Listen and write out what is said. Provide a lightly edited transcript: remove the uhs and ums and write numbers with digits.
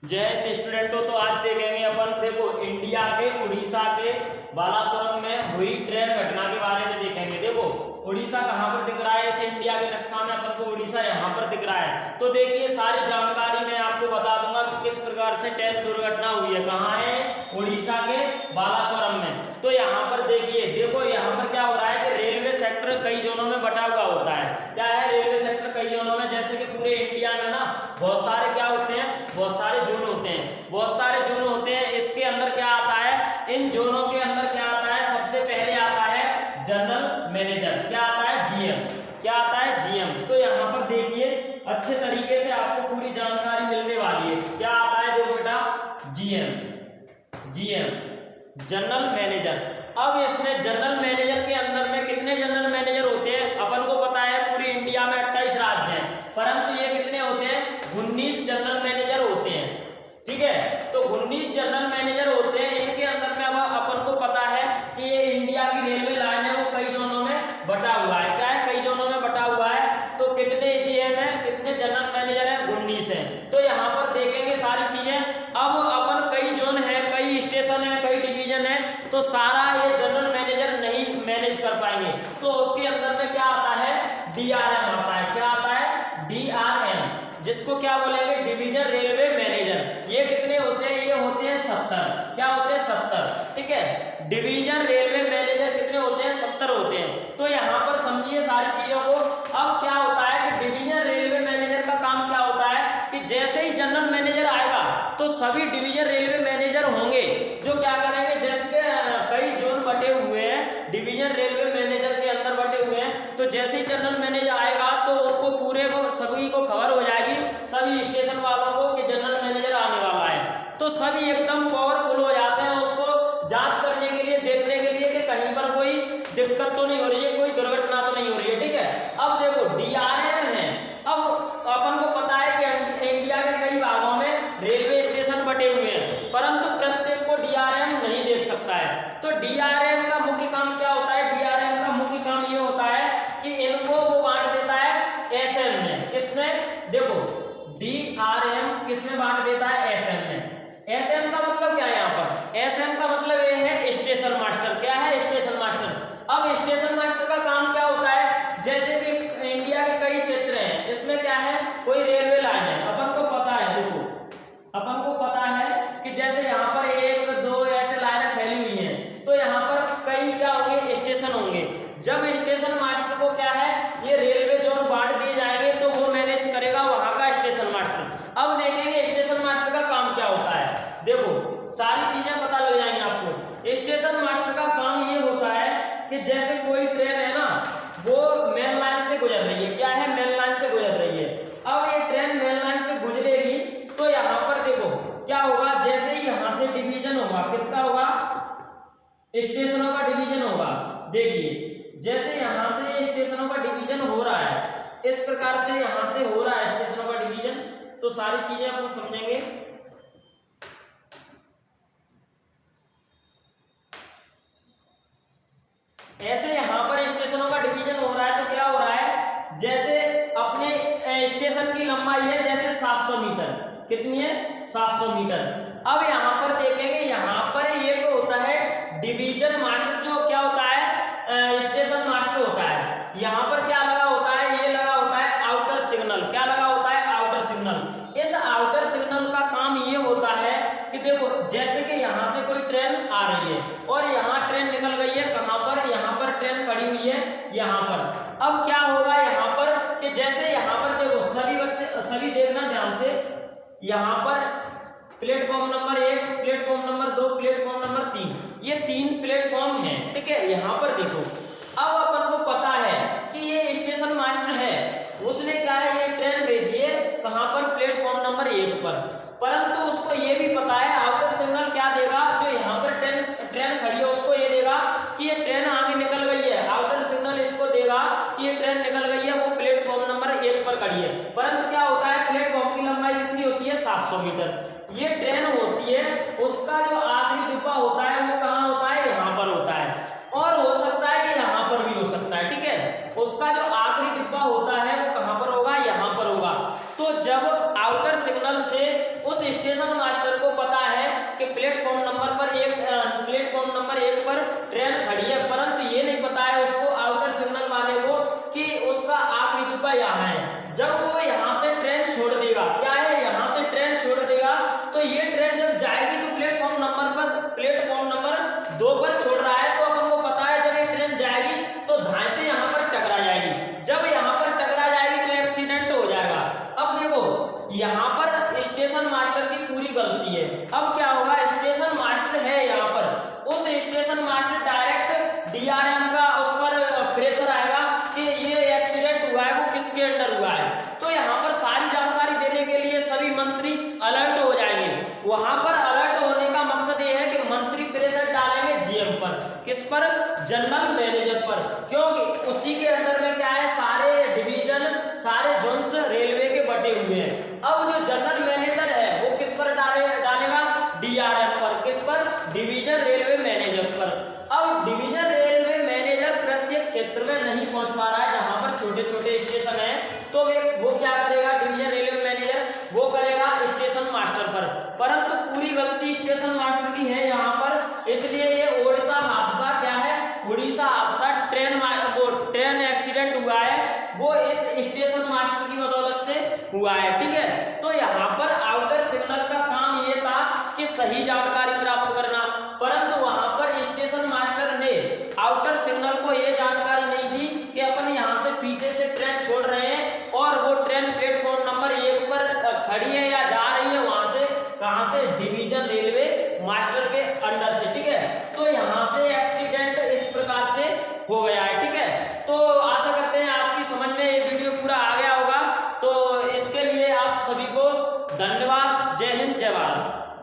जय हिंद स्टूडेंटों। तो आज देखेंगे अपन, देखो इंडिया के उड़ीसा के बालासोर में हुई ट्रेन घटना के बारे में देखेंगे। देखो उड़ीसा कहाँ पर दिख रहा है, इस इंडिया के नक्शा में अपन को उड़ीसा यहाँ पर दिख रहा है। तो देखिए सारी जानकारी मैं आपको बता दूंगा कि किस प्रकार से ट्रेन दुर्घटना हुई है। कहाँ है? उड़ीसा के बालासोरम में। तो यहाँ पर देखिए, देखो यहाँ पर क्या हो रहा है कि रेलवे सेक्टर कई जोनों में बटा हुआ होता है। क्या है? रेलवे सेक्टर कई जोनों में, जैसे कि पूरे इंडिया में ना बहुत सारे क्या होते हैं, बहुत सारे जोन होते हैं, बहुत सारे जोन होते हैं। इसके अंदर क्या आता है, इन जोनों के अंदर क्या आता है, सबसे पहले आता है जनरल मैनेजर। क्या आता है? जीएम। क्या आता है? जीएम। तो यहाँ पर देखिए अच्छे तरीके से आपको पूरी जानकारी मिलने वाली है। क्या आता है? देखो बेटा, जीएम, जीएम जनरल मैनेजर। अब इसमें जनरल मैनेजर के अंदर में कितने जनरल मैनेजर होते हैं? अपन को पता है पूरी इंडिया में 28 राज्य हैं, परंतु ये कितने होते हैं? 19 जनरल मैनेजर होते हैं। ठीक है, तो 19 जनरल मैनेजर होते हैं। इनके अंदर में अब अपन को पता है कि ये इंडिया की रेलवे लाइन है, वो कई जोनों में बटा हुआ है। क्या है? कई जोनों में बटा हुआ है। तो कितने जीएम है, कितने जनरल मैनेजर है? 19 है। तो यहाँ पर देखेंगे सारी चीजें। अब अपन कई जोन है, कई स्टेशन है, कई डिवीजन है, तो सारा ये जनरल मैनेजर नहीं मैनेज कर पाएंगे। तो उसके अंदर में क्या आता है? डीआरएम आता है। क्या आता है? डीआरएम, जिसको क्या बोलेंगे? Division railway manager. ये कितने होते हैं? ये होते हैं 70। क्या होते हैं? 70। ठीक है, डिवीजन रेलवे मैनेजर कितने होते हैं? 70 होते हैं। तो यहाँ पर समझिए सारी चीजों को। अब क्या होता है कि डिवीजन रेलवे मैनेजर का काम क्या होता है कि जैसे ही जनरल मैनेजर आएगा तो सभी डिवीजन रेलवे मैनेजर होंगे जो क्या करेंगे, जैसे कई जोन बटे हुए हैं, डिवीजन रेलवे मैनेजर के अंदर बटे हुए हैं। तो जैसे ही जनरल मैनेजर आएगा तो उनको पूरे को सभी को खबर हो जाएगी, सभी स्टेशन वालों को, कि जनरल मैनेजर आने वाला है। तो सभी एकदम पावरफुल हो जाते हैं उसको जांच करने के लिए, देखने के लिए कि कहीं पर कोई दिक्कत तो नहीं हो रही है, कोई दुर्घटना तो नहीं हो रही है। ठीक है, अब देखो डीआरएम है। अब अपन को पता है कि इंडिया के कई भागों में रेलवे स्टेशन बटे हुए हैं, परंतु प्रत्येक को डीआरएम नहीं देख सकता है। तो डीआरएम का मुख्य काम क्या होता है? डीआरएम का मुख्य काम ये होता है कि इनको वो बांट देता है एसएम में। किसमें? देखो डीआरएम किसमें बांट देता है? एसएम में। एसएम का मतलब क्या है? यहाँ पर एसएम का मतलब ये है स्टेशन मास्टर। क्या है? Station master. अब स्टेशन मास्टर का काम क्या होता है? जैसे कि इंडिया के कई क्षेत्र हैं, इसमें क्या है, कोई रेलवे लाइन है, अपन को पता है, देखो अपन को पता है कि जैसे यहाँ पर 1 2 ऐसे लाइनें फैली हुई हैं, तो यहाँ पर कई क्या होंगे? स्टेशन होंगे। जब स्टेशन मास्टर को क्या है, ये रेलवे जोन बांट दिए जाएंगे तो वो मैनेज करेगा वहां का स्टेशन मास्टर। अब देखेंगे स्टेशन मास्टर का काम क्या होता है। देखो सारी चीजें पता लग जाएंगी आपको। स्टेशन मास्टर का काम ये होता है कि जैसे कोई ट्रेन है ना, वो मेन लाइन से गुजर रही है। क्या है? मेन लाइन से गुजर रही है। अब ये ट्रेन मेन लाइन से गुजरेगी तो यहाँ पर देखो क्या होगा, जैसे ही यहाँ से डिवीजन होगा, किसका होगा? स्टेशनों का डिवीजन होगा। देखिए जैसे यहाँ से स्टेशनों का डिवीजन हो रहा है, इस प्रकार से यहाँ से हो रहा है स्टेशनों का डिवीजन। तो सारी चीजें अपन समझेंगे। ऐसे यहाँ पर स्टेशनों का डिवीजन हो रहा है तो क्या हो रहा है, जैसे अपने स्टेशन की लंबाई है जैसे 700 मीटर। कितनी है? 700 मीटर। अब यहाँ पर देखेंगे, यहाँ पर ये होता है डिवीजन मास्टर, जो क्या होता है? स्टेशन मास्टर होता है। यहाँ पर क्या लगा होता है? ये लगा होता है आउटर सिग्नल। क्या लगा होता है? Outer signal. इस आउटर सिग्नल का काम ये होता है कि देखो जैसे कि यहाँ से कोई ट्रेन आ रही है और यहाँ ट्रेन निकल गई है, कहाँ पर? यहाँ पर ट्रेन खड़ी हुई है, यहाँ पर। अब क्या होगा यहाँ पर कि जैसे यहाँ पर देखो सभी बच्चे, सभी देखना ध्यान से, यहाँ पर platform number 1, platform number 2, platform number 3, ये 3 प्लेटफॉर्म है। ठीक है, यहाँ पर देखो अब अपन को पता है कि ये स्टेशन मास्टर है, उसने क्या है, ये ट्रेन भेजी है कहाँ पर? प्लेटफॉर्म नंबर 1 पर। परंतु उसको ये भी पता है आउटर सिग्नल क्या देगा, जो यहाँ पर ट्रेन खड़ी है उसको ये देगा कि ये ट्रेन आगे निकल गई है। आउटर सिग्नल इसको देगा कि ये ट्रेन निकल गई है, वो प्लेटफॉर्म नंबर 1 पर खड़ी है। परंतु क्या होता है, प्लेटफॉर्म की लंबाई कितनी होती है? 700 मीटर। ये ट्रेन होती है, उसका जो आखिरी डिब्बा होता है वो कहाँ होता है? यहाँ पर होता है, और हो सकता है कि यहाँ पर भी हो सकता है। ठीक है, उसका जो आखिरी डिब्बा होता है वो कहाँ पर होगा? यहाँ पर होगा। तो जब आउटर सिग्नल से उस स्टेशन मास्टर को पता है कि प्लेटफॉर्म नंबर 1 पर ट्रेन खड़ी है, परंतु ये नहीं पता है उसको आउटर सिग्नल वाले को कि उसका आखिरी डिब्बा यहाँ है। जब वो यहाँ से ट्रेन छोड़ देगा, क्या है, यहाँ से ट्रेन छोड़ देगा, तो ये ट्रेन जब जाएगी तो प्लेटफॉर्म नंबर 2 पर छोड़ रहा है, तो अपन को पता है जब ये ट्रेन जाएगी तो धाए से यहाँ पर टकरा जाएगी। जब यहाँ पर टकरा जाएगी तो एक्सीडेंट हो जाएगा। अब देखो यहाँ पर स्टेशन मास्टर की पूरी गलती है। अब क्या होगा, स्टेशन मास्टर है यहाँ पर, उस स्टेशन मास्टर डायरेक्ट डीआरएम का उस पर प्रेशर आएगा कि ये एक्सीडेंट हुआ है वो किसके अंडर हुआ है। तो यहाँ पर सारी जानकारी देने के लिए सभी मंत्री अलर्ट हो जाएंगे। वहां पर अलर्ट होने का मकसद ये है कि मंत्री प्रेशर डालेंगे जीएम पर, किस पर, जनरल मैनेजर पर, क्योंकि उसी के अंडर में क्या है, सारे डिवीजन, सारे जोन्स रेलवे के बटे हुए हैं। अब जो जनरल मैनेजर है वो किस पर डालेगा, डीआरएम पर, किस पर, डिवीजन रेलवे मैनेजर पर। अब डिवीजन रेलवे मैनेजर प्रत्येक क्षेत्र में नहीं पहुंच पा रहा है जहां पर छोटे छोटे स्टेशन है, तो वो क्या करेगा, डिवीजन रेलवे मैनेजर वो करेगा स्टेशन मास्टर पर, परंतु पूरी गलती स्टेशन मास्टर की है यहाँ पर। इसलिए ये ओडिशा हादसा क्या है, उड़ीसा हादसा, ट्रेन एक्सीडेंट हुआ है वो इस स्टेशन मास्टर की बदौलत से हुआ है, ठीक है। तो यहाँ पर आउटर सिग्नल का काम ये था कि सही जानकारी प्राप्त करना, परंतु वहां पर स्टेशन मास्टर ने आउटर सिग्नल को ये जानकारी नहीं दी कि अपन यहाँ से पीछे से ट्रेन छोड़ रहे हैं और वो ट्रेन प्लेटफॉर्म नंबर 1 पर खड़ी है या जा रही है, वहां से कहां से, डिवीजन रेलवे मास्टर के अंडर से, ठीक है। तो यहाँ से एक्सीडेंट इस प्रकार से हो गया है, ठीक है। तो आशा करते हैं आपकी समझ में ये वीडियो पूरा आ गया होगा। तो इसके लिए आप सभी को धन्यवाद। जय हिंद, जय भारत।